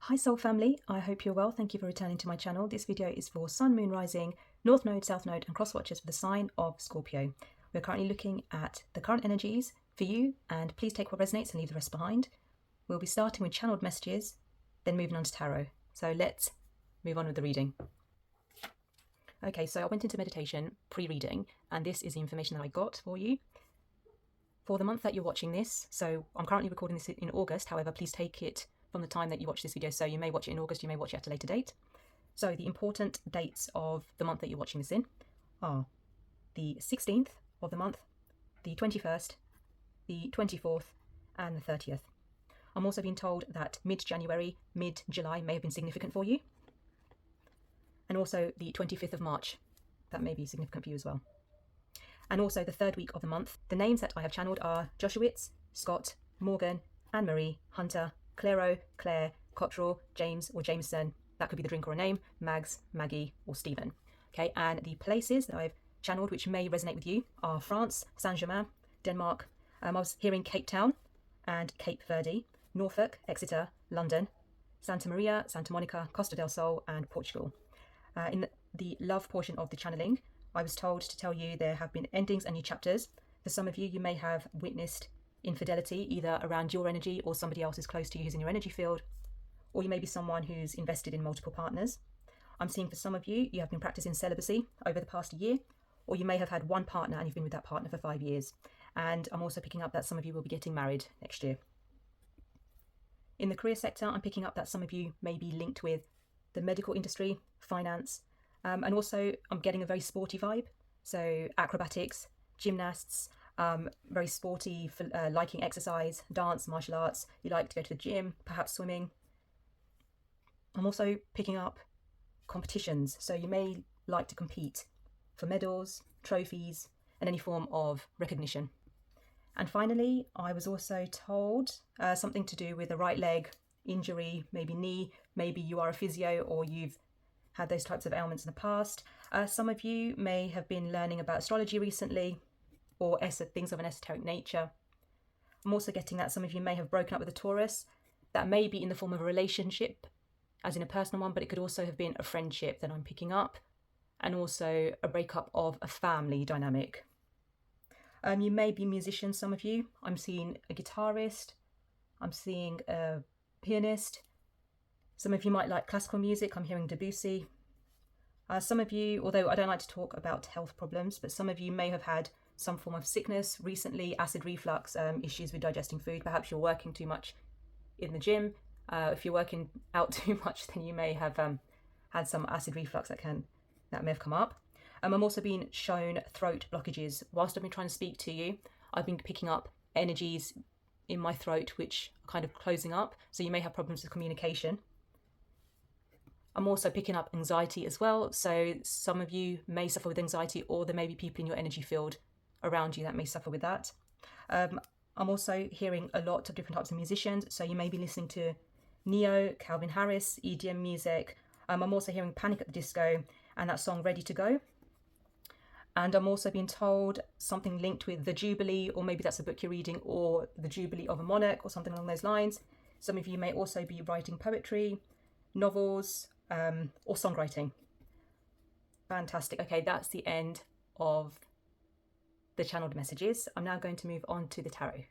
Hi Soul Family, I hope you're well. Thank you for returning to my channel. This video is for Sun, Moon, Rising, North Node, South Node and cross watchers for the sign of Scorpio. We're currently looking at the current energies for you, and please take what resonates and leave the rest behind. We'll be starting with channeled messages, then moving on to tarot. So let's move on with the reading. Okay, so I went into meditation pre-reading, and this is the information that I got for you. For the month that you're watching this, so I'm currently recording this in August, however, please take it from the time that you watch this video. So you may watch it in August, you may watch it at a later date. So the important dates of the month that you're watching this in are the 16th of the month, the 21st, the 24th, and the 30th. I'm also being told that mid-January, mid-July may have been significant for you. And also the 25th of March, that may be significant for you as well. And also the third week of the month. The names that I have channeled are Joshowitz, Scott, Morgan, Anne-Marie, Hunter, Clairo, Claire, Cottrell, James or Jameson, that could be the drink or a name, Mags, Maggie or Stephen. Okay, and the places that I've channeled which may resonate with you are France, Saint-Germain, Denmark, I was hearing Cape Town and Cape Verde, Norfolk, Exeter, London, Santa Maria, Santa Monica, Costa del Sol and Portugal. In the love portion of the channeling, I was told to tell you there have been endings and new chapters. For some of you, you may have witnessed infidelity either around your energy or somebody else is close to you who's in your energy field, or you may be someone who's invested in multiple partners. I'm seeing for some of you, you have been practicing celibacy over the past year, or you may have had one partner and you've been with that partner for 5 years. And I'm also picking up that some of you will be getting married next year. In the career sector, I'm picking up that some of you may be linked with the medical industry, finance, and also I'm getting a very sporty vibe. So acrobatics, gymnasts, very sporty, liking exercise, dance, martial arts. You like to go to the gym, perhaps swimming. I'm also picking up competitions. So you may like to compete for medals, trophies, and any form of recognition. And finally, I was also told something to do with the right leg injury, maybe knee, maybe you are a physio or you've had those types of ailments in the past. Some of you may have been learning about astrology recently or things of an esoteric nature. I'm also getting that some of you may have broken up with a Taurus. That may be in the form of a relationship, as in a personal one, but it could also have been a friendship that I'm picking up, and also a breakup of a family dynamic. You may be musicians, some of you. I'm seeing a guitarist, I'm seeing a pianist. Some of you might like classical music, I'm hearing Debussy. Some of you, although I don't like to talk about health problems, but some of you may have had some form of sickness recently, acid reflux, issues with digesting food. Perhaps you're working too much in the gym. If you're working out too much, then you may have had some acid reflux that may have come up. I'm also being shown throat blockages. Whilst I've been trying to speak to you, I've been picking up energies in my throat which are kind of closing up. So you may have problems with communication. I'm also picking up anxiety as well. So some of you may suffer with anxiety, or there may be people in your energy field around you that may suffer with that. I'm also hearing a lot of different types of musicians. So you may be listening to Neo, Calvin Harris, EDM music. I'm also hearing Panic at the Disco and that song Ready to Go. And I'm also being told something linked with the Jubilee, or maybe that's a book you're reading, or the Jubilee of a Monarch, or something along those lines. Some of you may also be writing poetry, novels, or songwriting. Fantastic. Okay, that's the end of the channeled messages. I'm now going to move on to the tarot.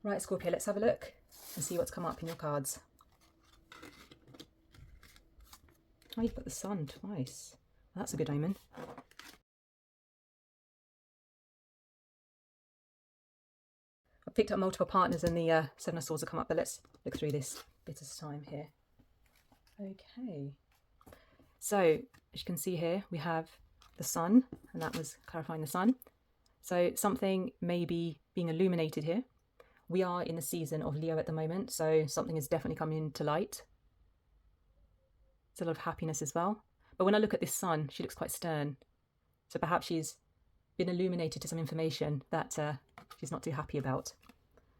Right, Scorpio, let's have a look and see what's come up in your cards. Oh, you've got the Sun twice. Well, that's a good omen. I've picked up multiple partners and the Seven of Swords have come up, but let's look through this bit of time here. Okay, so as you can see here, we have the Sun, and that was clarifying the Sun. So something may be being illuminated here. We are in the season of Leo at the moment, so something is definitely coming into light. There's a lot of happiness as well. But when I look at this Sun, she looks quite stern. So perhaps she's been illuminated to some information that she's not too happy about.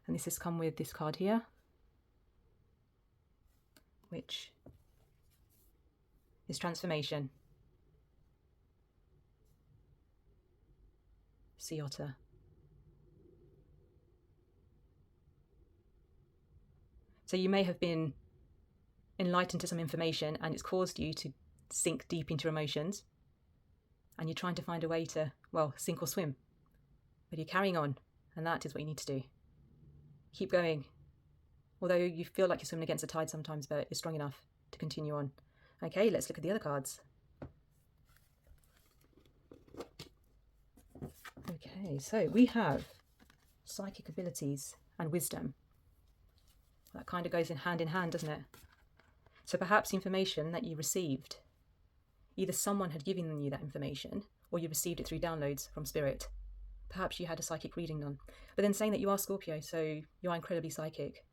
And this has come with this card here, which is transformation. Sea otter. So you may have been enlightened to some information and it's caused you to sink deep into emotions, and you're trying to find a way to, well, sink or swim. But you're carrying on, and that is what you need to do. Keep going. Although you feel like you're swimming against the tide sometimes, but you're strong enough to continue on. Okay, let's look at the other cards. Okay, so we have psychic abilities and wisdom. That kind of goes in hand, doesn't it? So perhaps information that you received, either someone had given you that information or you received it through downloads from spirit. Perhaps you had a psychic reading done. But then saying that you are Scorpio, so you are incredibly psychic.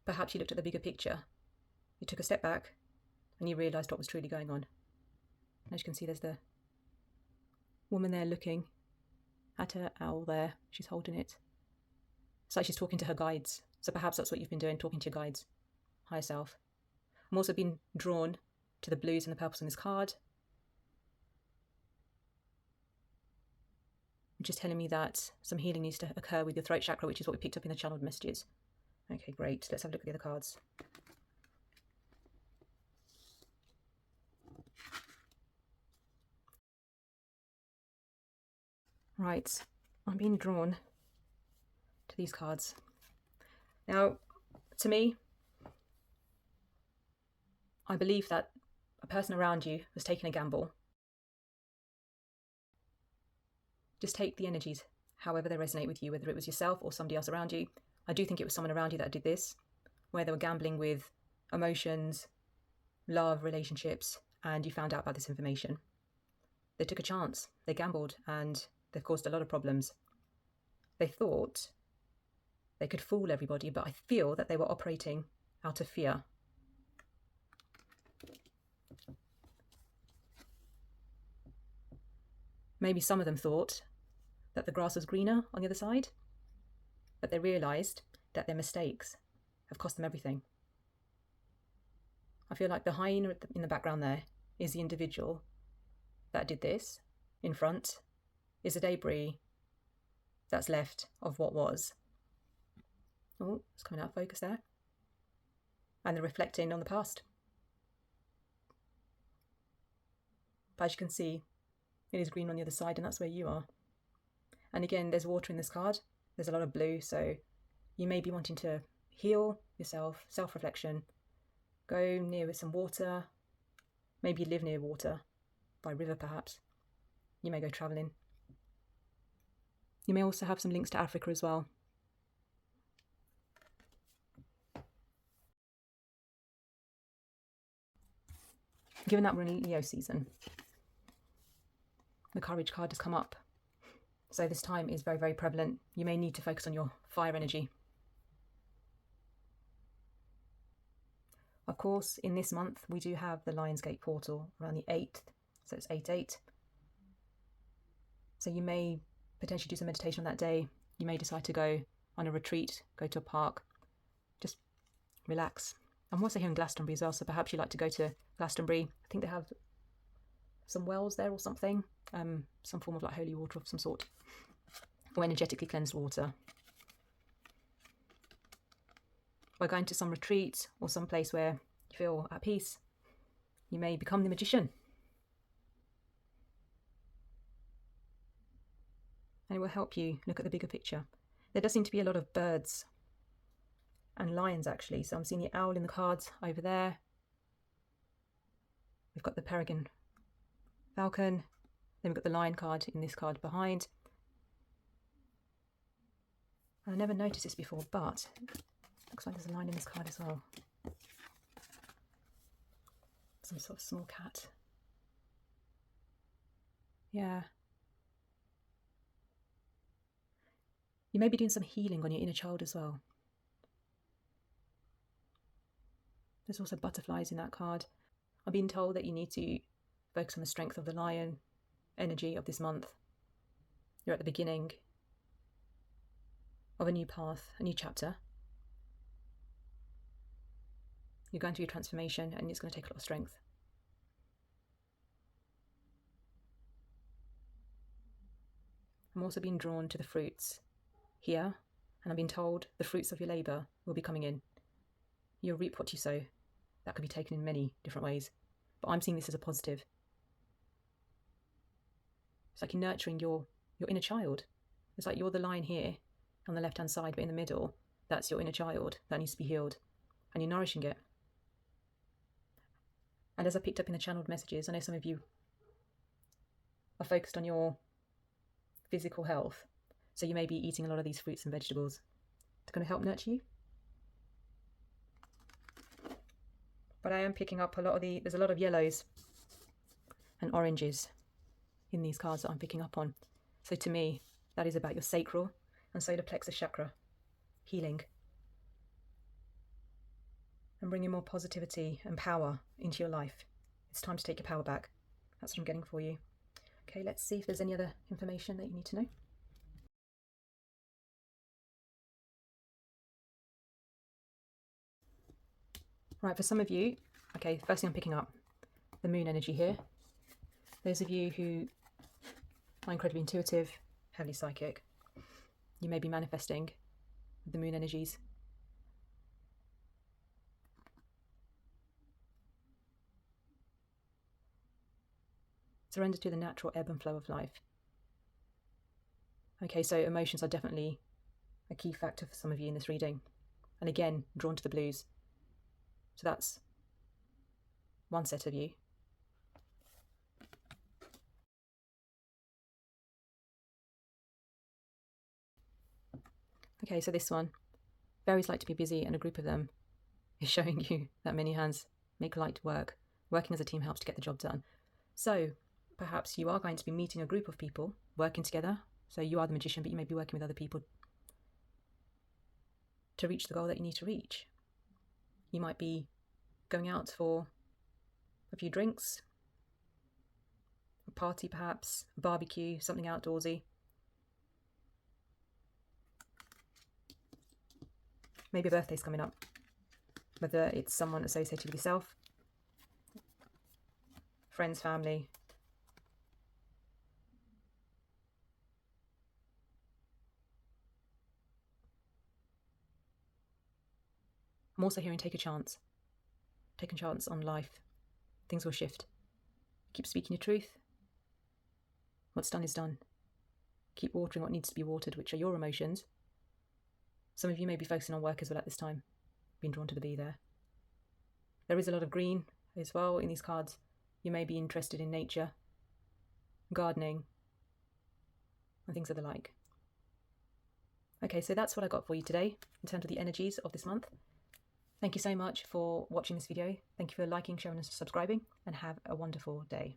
Perhaps you looked at the bigger picture. You took a step back and you realised what was truly going on. As you can see, there's the woman there looking at her owl there. She's holding it. It's like she's talking to her guides. So perhaps that's what you've been doing, talking to your guides, higher self. I'm also being drawn to the blues and the purples on this card, which is telling me that some healing needs to occur with your throat chakra, which is what we picked up in the channeled messages. Okay, great. Let's have a look at the other cards. Right, I'm being drawn to these cards. Now, to me, I believe that a person around you was taking a gamble. Just take the energies, however they resonate with you, whether it was yourself or somebody else around you. I do think it was someone around you that did this, where they were gambling with emotions, love, relationships, and you found out about this information. They took a chance, they gambled, and they've caused a lot of problems. They thought they could fool everybody, but I feel that they were operating out of fear. Maybe some of them thought that the grass was greener on the other side, but they realised that their mistakes have cost them everything. I feel like the hyena in the background there is the individual that did this. In front is the debris that's left of what was. Oh, it's coming out of focus there. And they're reflecting on the past. But as you can see, it is green on the other side, and that's where you are. And again, there's water in this card. There's a lot of blue, so you may be wanting to heal yourself, self-reflection. Go near some water. Maybe you live near water, by river perhaps. You may go travelling. You may also have some links to Africa as well. Given that we're in Leo season, the courage card has come up. So this time is very, very prevalent. You may need to focus on your fire energy. Of course, in this month, we do have the Lionsgate portal around the 8th. So it's 8/8. So you may potentially do some meditation on that day. You may decide to go on a retreat, go to a park, just relax. I'm also here in Glastonbury as well, so perhaps you'd like to go to Glastonbury. I think they have some wells there or something, some form of like holy water of some sort, or energetically cleansed water. By going to some retreat or some place where you feel at peace, you may become the magician. And it will help you look at the bigger picture. There does seem to be a lot of birds and lions actually. So I'm seeing the owl in the cards over there. We've got the peregrine falcon. Then we've got the lion card in this card behind. I never noticed this before, but looks like there's a lion in this card as well. Some sort of small cat. Yeah. You may be doing some healing on your inner child as well. There's also butterflies in that card. I'm being told that you need to focus on the strength of the lion energy of this month. You're at the beginning of a new path, a new chapter. You're going through your transformation and it's going to take a lot of strength. I'm also being drawn to the fruits here, and I'm being told the fruits of your labour will be coming in. You'll reap what you sow. That could be taken in many different ways, but I'm seeing this as a positive. It's like you're nurturing your inner child. It's like you're the line here on the left-hand side, but in the middle, that's your inner child that needs to be healed, and you're nourishing it. And as I picked up in the channeled messages, I know some of you are focused on your physical health, so you may be eating a lot of these fruits and vegetables. It's going to help nurture you. But I am picking up there's a lot of yellows and oranges in these cards that I'm picking up on. So to me, that is about your sacral and solar plexus chakra, healing, and bringing more positivity and power into your life. It's time to take your power back. That's what I'm getting for you. Okay, let's see if there's any other information that you need to know. Right, for some of you, okay, first thing I'm picking up, the moon energy here. Those of you who are incredibly intuitive, heavily psychic, you may be manifesting with the moon energies. Surrender to the natural ebb and flow of life. Okay, so emotions are definitely a key factor for some of you in this reading. And again, drawn to the blues. So that's one set of you. Okay, so this one, fairies like to be busy, and a group of them is showing you that many hands make light work. Working as a team helps to get the job done. So perhaps you are going to be meeting a group of people, working together. So you are the magician, but you may be working with other people to reach the goal that you need to reach. You might be going out for a few drinks, a party perhaps, a barbecue, something outdoorsy. Maybe a birthday's coming up, whether it's someone associated with yourself, friends, family. I'm also hearing take a chance. Take a chance on life. Things will shift. Keep speaking your truth. What's done is done. Keep watering what needs to be watered, which are your emotions. Some of you may be focusing on work as well at this time, being drawn to the bee there. There is a lot of green as well in these cards. You may be interested in nature, gardening, and things of the like. Okay, so that's what I got for you today in terms of the energies of this month. Thank you so much for watching this video. Thank you for liking, sharing, and subscribing, and have a wonderful day.